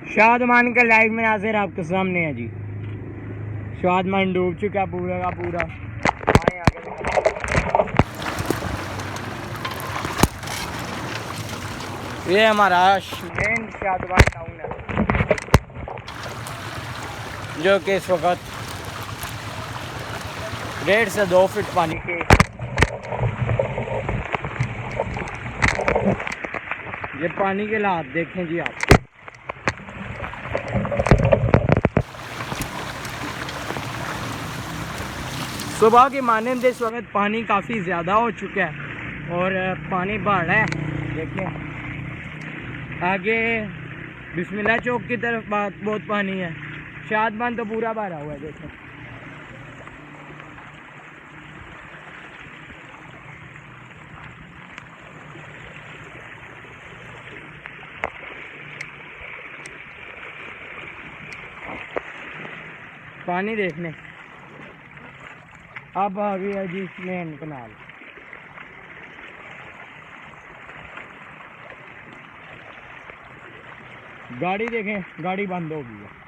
शादमान का लाइव में हाजिर आपके सामने है जी। शादमान डूब चुका पूरा का पूरा। ये हमारा मेन शादमान टाउन है, जो कि इस वक्त 1.5 से 2 फीट पानी के। ये पानी के हालात देखें जी आप। सुबह की मानंद इस वक्त पानी काफ़ी ज़्यादा हो चुका है और पानी बढ़ रहा है। देखें आगे बिस्मिल्लाह चौक की तरफ बहुत पानी है। शादमान तो पूरा भरा हुआ है। देखें पानी देखने। अब आ गया जी मेन कनाल। गाड़ी देखें, गाड़ी बंद हो गई है।